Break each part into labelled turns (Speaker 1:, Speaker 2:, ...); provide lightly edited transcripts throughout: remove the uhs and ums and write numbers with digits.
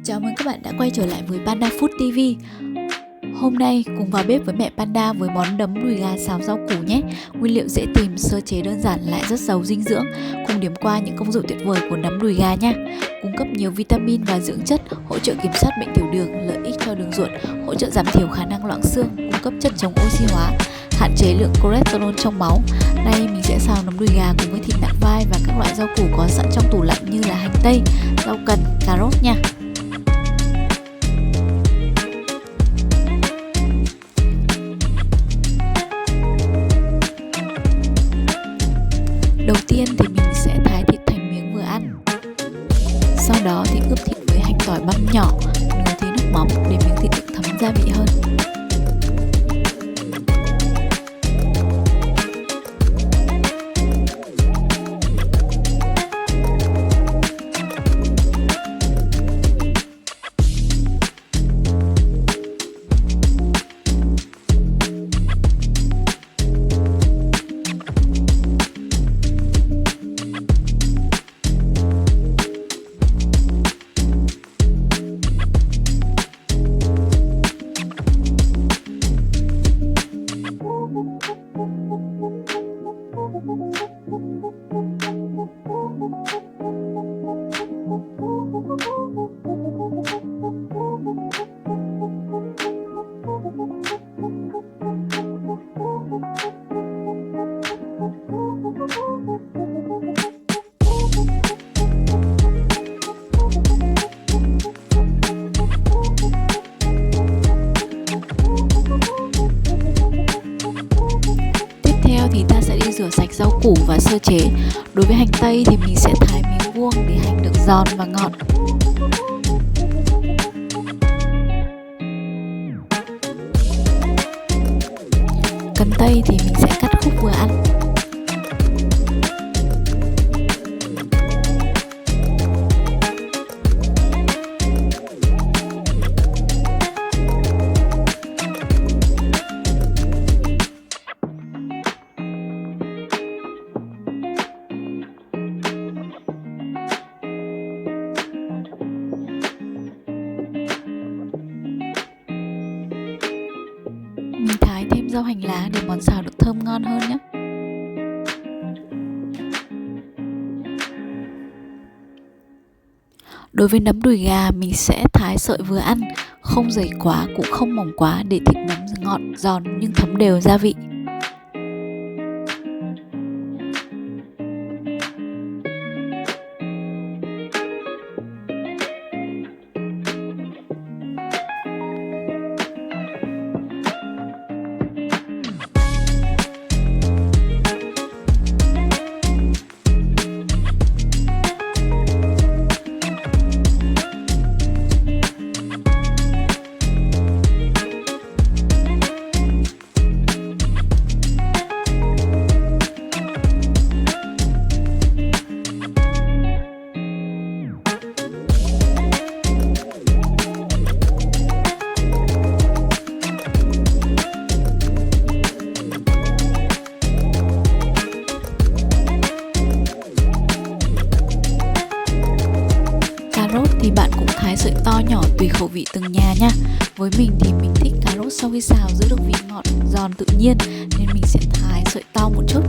Speaker 1: Chào mừng các bạn đã quay trở lại với Panda Food TV. Hôm nay cùng vào bếp với mẹ Panda với món nấm đùi gà xào rau củ nhé. Nguyên liệu dễ tìm, sơ chế đơn giản lại rất giàu dinh dưỡng. Cùng điểm qua những công dụng tuyệt vời của nấm đùi gà nha. Cung cấp nhiều vitamin và dưỡng chất, hỗ trợ kiểm soát bệnh tiểu đường, lợi ích cho đường ruột, hỗ trợ giảm thiểu khả năng loãng xương, cung cấp chất chống oxy hóa, hạn chế lượng cholesterol trong máu. Nay mình sẽ xào nấm đùi gà cùng với thịt nạc vai và các loại rau củ có sẵn trong tủ lạnh như là hành tây, rau cần, cà rốt nha. Đầu tiên thì mình sẽ thái thịt thành miếng vừa ăn. Sau đó thì ướp thịt với hành tỏi băm nhỏ, nướng tí nước mắm để miếng thịt được thấm gia vị hơn. Thì ta sẽ đi rửa sạch rau củ và sơ chế. Đối với hành tây thì mình sẽ thái miếng vuông để hành được giòn và ngọt. Cần tây thì mình sẽ cắt khúc vừa ăn. Mình thái thêm rau hành lá để món xào được thơm ngon hơn nhé. Đối với nấm đùi gà mình sẽ thái sợi vừa ăn, không dày quá cũng không mỏng quá để thịt nấm ngọt, giòn nhưng thấm đều gia vị. Thì bạn cũng thái sợi to nhỏ tùy khẩu vị từng nhà nha. Với mình thì mình thích cà rốt sau khi xào giữ được vị ngọt giòn tự nhiên nên mình sẽ thái sợi to một chút.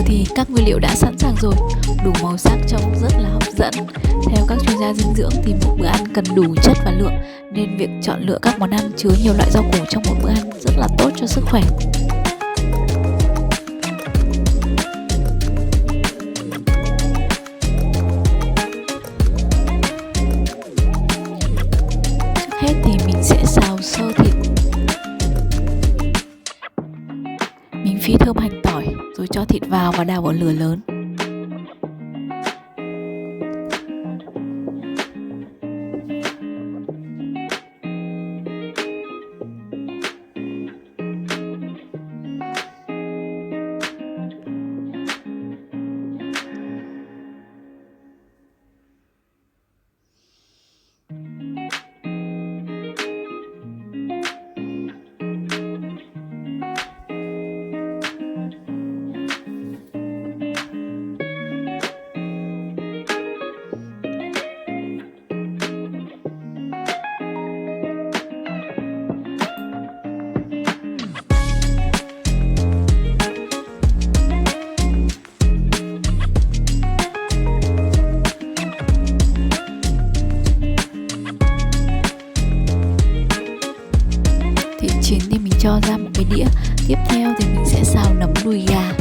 Speaker 1: Thì các nguyên liệu đã sẵn sàng rồi, đủ màu sắc trông rất là hấp dẫn. Theo các chuyên gia dinh dưỡng thì một bữa ăn cần đủ chất và lượng, nên việc chọn lựa các món ăn chứa nhiều loại rau củ trong một bữa ăn rất là tốt cho sức khỏe. cho thịt vào và đảo ở lửa lớn. Thịt chín thì mình cho ra một cái đĩa. Tiếp theo thì mình sẽ xào nấm đùi gà.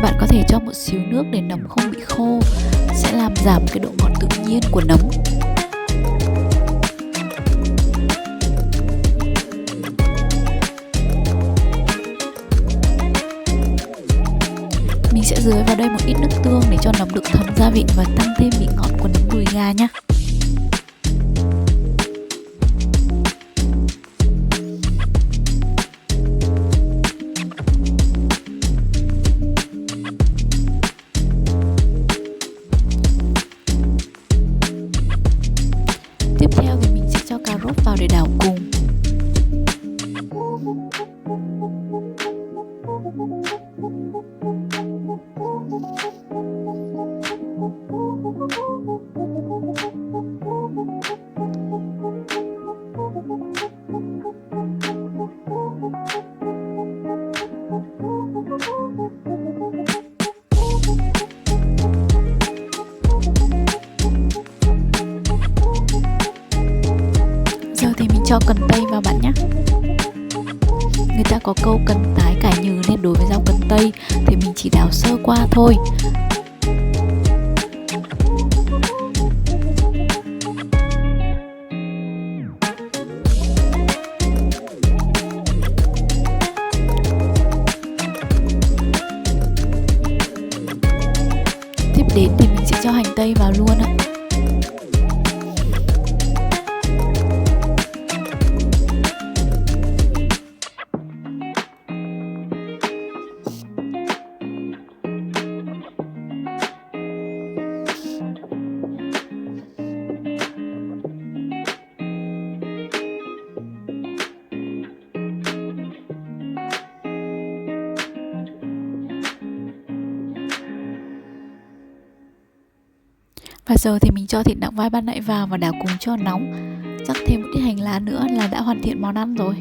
Speaker 1: Bạn có thể cho một xíu nước để nấm không bị khô, sẽ làm giảm cái độ ngọt tự nhiên của nấm. Mình sẽ rưới vào đây một ít nước tương để cho nấm được thấm gia vị và tăng thêm vị ngọt của nấm đùi gà nhé. Tiếp theo thì mình sẽ cho cà rốt vào để đảo cùng. Giờ thì mình cho cần tây vào bạn nhé. Người ta có câu cần tái cải nhừ, nên đối với rau cần tây thì mình chỉ đảo sơ qua thôi. Tiếp đến thì mình sẽ cho hành tây vào luôn ạ. Và giờ thì mình cho thịt nạc vai ban nãy vào và đảo cùng cho nóng. Rắc thêm một ít hành lá nữa là đã hoàn thiện món ăn rồi.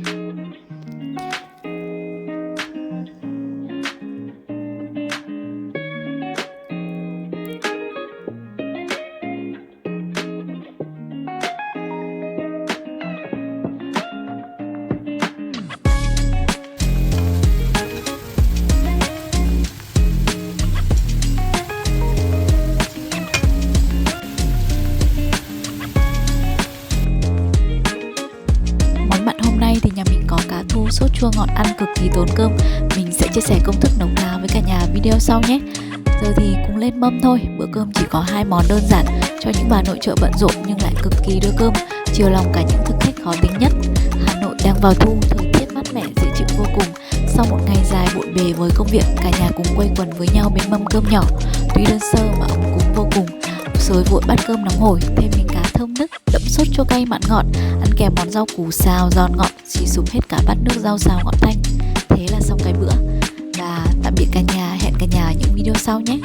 Speaker 1: Thì nhà mình có cá thu sốt chua ngọt ăn cực kỳ tốn cơm. Mình sẽ chia sẻ công thức nấu cá với cả nhà video sau nhé. Giờ thì cũng lên mâm thôi. Bữa cơm chỉ có 2 món đơn giản cho những bà nội trợ bận rộn nhưng lại cực kỳ đưa cơm, chiều lòng cả những thực khách khó tính nhất. Hà Nội đang vào thu, thời tiết mát mẻ dễ chịu vô cùng. Sau một ngày dài bộn bề với công việc, cả nhà cùng quây quần với nhau bên mâm cơm nhỏ. Tuy đơn sơ mà ấm cúng vô cùng. Xới vội bát cơm nóng hổi, thêm miếng cá thơm nức, đậm sốt chua cay mặn ngọt, ăn kèm món rau củ xào giòn ngọt, xì sụp hết cả bát nước rau xào ngọt thanh. Thế là xong cái bữa. Và tạm biệt cả nhà, hẹn cả nhà ở những video sau nhé.